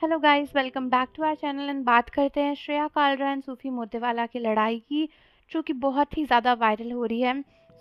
Hello guys, welcome back to our channel and बात करते हैं श्रेया कालरा एंड सूफी मोतेवाला की लड़ाई की, जो कि बहुत ही ज़्यादा वायरल हो रही है।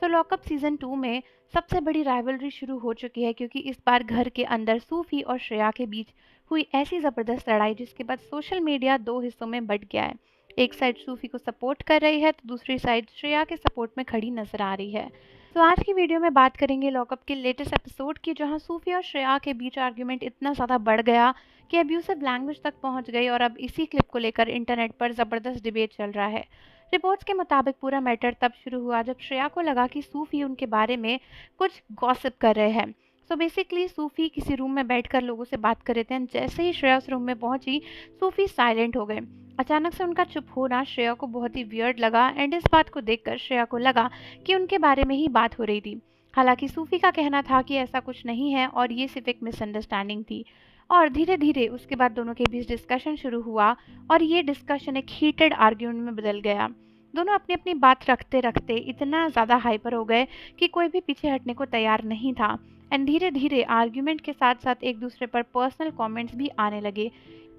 लॉकअप सीज़न 2 में सबसे बड़ी राइवलरी शुरू हो चुकी है, क्योंकि इस बार घर के अंदर सूफी और श्रेया के बीच हुई ऐसी ज़बरदस्त लड़ाई जिसके बाद सोशल मीडिया दो हिस्सों में बंट गया है। एक साइड सूफी को सपोर्ट कर रही है तो दूसरी साइड श्रेया के सपोर्ट में खड़ी नजर आ रही है। आज की वीडियो में बात करेंगे लॉकअप के लेटेस्ट एपिसोड की, जहां सूफी और श्रेया के बीच आर्ग्यूमेंट इतना ज़्यादा बढ़ गया कि अब्यूसिव लैंग्वेज तक पहुंच गई और अब इसी क्लिप को लेकर इंटरनेट पर ज़बरदस्त डिबेट चल रहा है। रिपोर्ट्स के मुताबिक पूरा मैटर तब शुरू हुआ जब श्रेया को लगा कि सूफी उनके बारे में कुछ गॉसिप कर रहे हैं। बेसिकली सूफी किसी रूम में बैठकर लोगों से बात कर रहे थे एंड जैसे ही श्रेया उस रूम में पहुंची, सूफी साइलेंट हो गए। अचानक से उनका चुप होना श्रेया को बहुत ही वियर्ड लगा एंड इस बात को देखकर श्रेया को लगा कि उनके बारे में ही बात हो रही थी। हालांकि सूफी का कहना था कि ऐसा कुछ नहीं है और ये सिर्फ एक मिसअंडरस्टैंडिंग थी। और धीरे धीरे उसके बाद दोनों के बीच डिस्कशन शुरू हुआ और ये डिस्कशन एक हीटेड आर्ग्यूमेंट में बदल गया। दोनों अपनी अपनी बात रखते रखते इतना ज़्यादा हाइपर हो गए कि कोई भी पीछे हटने को तैयार नहीं था एंड धीरे धीरे आर्ग्यूमेंट के साथ साथ एक दूसरे पर पर्सनल कमेंट्स भी आने लगे।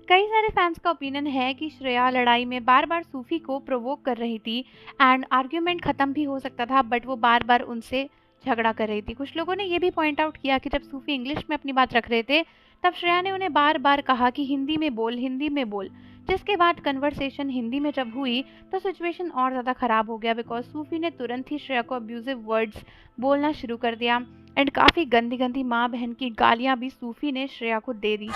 कई सारे फैंस का ओपिनियन है कि श्रेया लड़ाई में बार बार सूफी को प्रोवोक कर रही थी एंड आर्ग्यूमेंट ख़त्म भी हो सकता था, बट वो बार बार उनसे झगड़ा कर रही थी। कुछ लोगों ने ये भी पॉइंट आउट किया कि जब सूफी इंग्लिश में अपनी बात रख रहे थे तब श्रेया ने उन्हें बार बार कहा कि हिंदी में बोल, हिंदी में बोल। जिसके बाद कन्वर्सेशन हिंदी में जब हुई तो सिचुएशन और ज़्यादा ख़राब हो गया, बिकॉज सूफी ने तुरंत ही श्रेया को अब्यूजिव वर्ड्स बोलना शुरू कर दिया एंड काफ़ी गंदी गंदी माँ बहन की गालियाँ भी सूफी ने श्रेया को दे दी।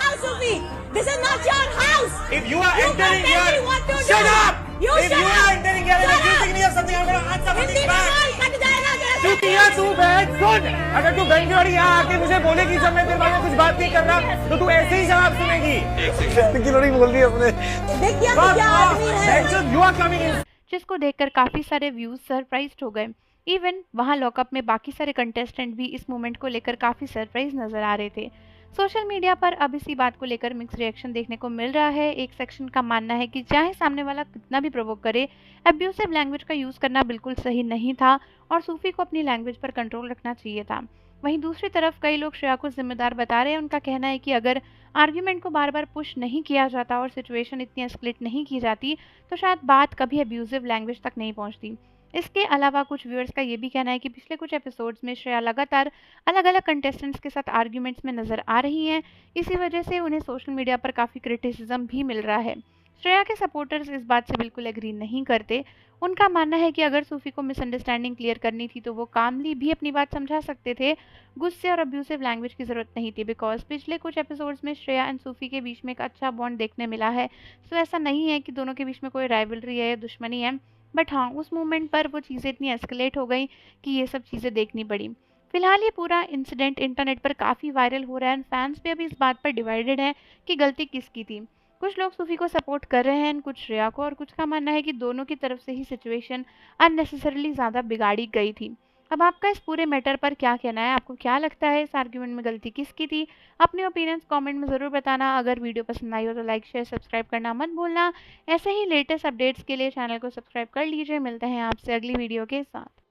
This is not your house. If you are You entering can tell here, me what to shut do. up! You If shut you up. are entering here and Shut accusing up. me of something, I'm going to answer for Hindi this में back. बोल, cut जाएगा तेरा तू सब किया कुछ। तू बहन सुन, अगर तू बहन की और यहाँ आके मुझे बोलेगी जब मैं तेरे बारे में कुछ बात नहीं कर रहा तो तू ऐसे ही जवाब सुनेगी। की लोडिंग बोल दी अपने। देखिए तू क्या आदमी है। You are coming in. जिसको देखकर काफ़ी सारे व्यूज सरप्राइज्ड हो गए। इवन वहाँ लॉकअप में बाकी सारे कंटेस्टेंट भी इस मोमेंट को लेकर काफ़ी सरप्राइज नजर आ रहे थे। सोशल मीडिया पर अब इसी बात को लेकर मिक्स रिएक्शन देखने को मिल रहा है। एक सेक्शन का मानना है कि चाहे सामने वाला कितना भी प्रोवोक करे, अब्यूसिव लैंग्वेज का यूज़ करना बिल्कुल सही नहीं था और सूफी को अपनी लैंग्वेज पर कंट्रोल रखना चाहिए था। वहीं दूसरी तरफ कई लोग श्रेया को जिम्मेदार बता रहे हैं। उनका कहना है कि अगर आर्ग्यूमेंट को बार बार पुश नहीं किया जाता और सिचुएशन इतनी एस्केलेट नहीं की जाती तो शायद बात कभी अब्यूजिव लैंग्वेज तक नहीं पहुंचती। इसके अलावा कुछ व्यूअर्स का ये भी कहना है कि पिछले कुछ एपिसोड्स में श्रेया लगातार अलग अलग कंटेस्टेंट्स के साथ आर्ग्यूमेंट्स में नजर आ रही हैं। इसी वजह से उन्हें सोशल मीडिया पर काफ़ी क्रिटिसिज्म भी मिल रहा है। श्रेया के सपोर्टर्स इस बात से बिल्कुल एग्री नहीं करते। उनका मानना है कि अगर सूफी को मिसअंडरस्टैंडिंग क्लियर करनी थी तो वो कामली भी अपनी बात समझा सकते थे। गुस्से और अब्यूसिव लैंग्वेज की ज़रूरत नहीं थी, बिकॉज पिछले कुछ एपिसोड्स में श्रेया एंड सूफी के बीच में एक अच्छा बॉन्ड देखने मिला है। ऐसा नहीं है कि दोनों के बीच में कोई राइवलरी है या दुश्मनी है, बट हाँ, उस मोमेंट पर वो चीज़ें इतनी एस्केलेट हो गई कि ये सब चीज़ें देखनी पड़ी। फिलहाल ये पूरा इंसिडेंट इंटरनेट पर काफ़ी वायरल हो रहा है एंड फैंस भी अभी इस बात पर डिवाइडेड हैं कि गलती किसकी थी। कुछ लोग सूफी को सपोर्ट कर रहे हैं, कुछ श्रेया को, और कुछ का मानना है कि दोनों की तरफ से ही सिचुएशन अननेसेसरली ज़्यादा बिगाड़ी गई थी। अब आपका इस पूरे मैटर पर क्या कहना है? आपको क्या लगता है इस आर्ग्यूमेंट में गलती किसकी थी? अपने ओपिनियंस कमेंट में ज़रूर बताना। अगर वीडियो पसंद आई हो तो लाइक, शेयर, सब्सक्राइब करना मत भूलना। ऐसे ही लेटेस्ट अपडेट्स के लिए चैनल को सब्सक्राइब कर लीजिए। मिलते हैं आपसे अगली वीडियो के साथ।